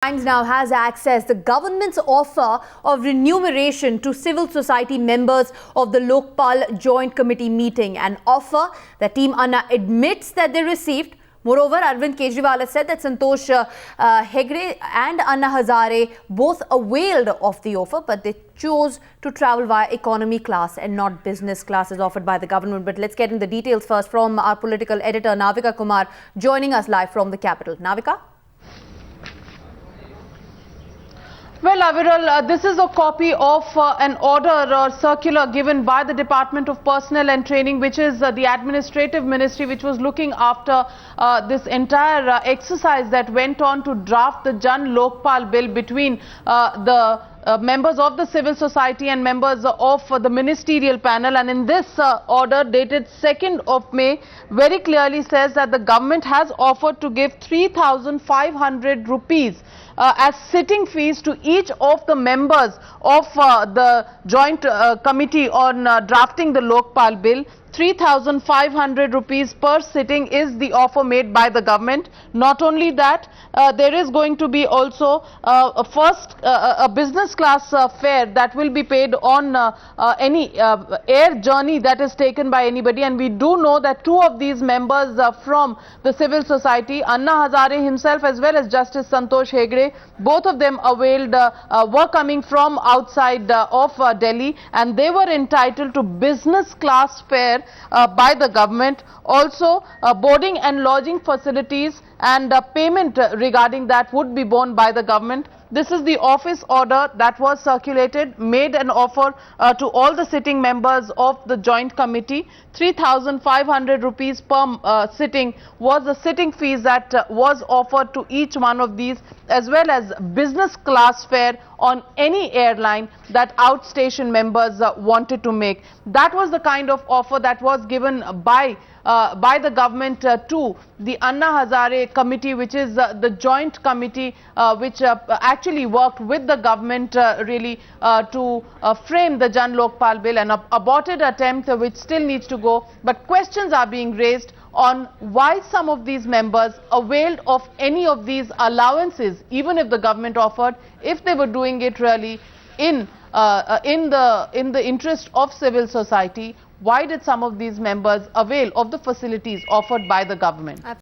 Times now has accessed the government's offer of remuneration to civil society members of the Lokpal Joint Committee meeting, an offer that Team Anna admits that they received. Moreover, Arvind Kejriwal has said that Santosh Hegde and Anna Hazare both availed of the offer, but they chose to travel via economy class and not business class as offered by the government. But let's get in the details first from our political editor Navika Kumar, joining us live from the capital. Navika? Well, Aviral, this is a copy of an order or circular given by the Department of Personnel and Training, which is the administrative ministry which was looking after this entire exercise that went on to draft the Jan Lokpal bill between the members of the civil society and members of the ministerial panel. And in this order dated 2nd of May very clearly says that the government has offered to give 3,500 rupees as sitting fees to each of the members of the joint committee on drafting the Lokpal bill. 3,500 rupees per sitting is the offer made by the government. Not only that, there is going to be also a business class fare that will be paid on any air journey that is taken by anybody. And we do know that two of these members from the civil society, Anna Hazare himself as well as Justice Santosh Hegde, both of them availed, were coming from outside of Delhi, and they were entitled to business class fare by the government. Also, boarding and lodging facilities and payment regarding that would be borne by the government. This is the office order that was circulated, made an offer to all the sitting members of the joint committee. 3,500 rupees per sitting was the sitting fees that was offered to each one of these, as well as business class fare on any airline that outstation members wanted to make. That was the kind of offer that was given by the government to the Anna Hazare committee, which is the joint committee which actually worked with the government really to frame the Jan Lokpal bill, an aborted attempt which still needs to go. But questions are being raised on why some of these members availed of any of these allowances, even if the government offered, if they were doing it really in the interest of civil society. Why did some of these members avail of the facilities offered by the government?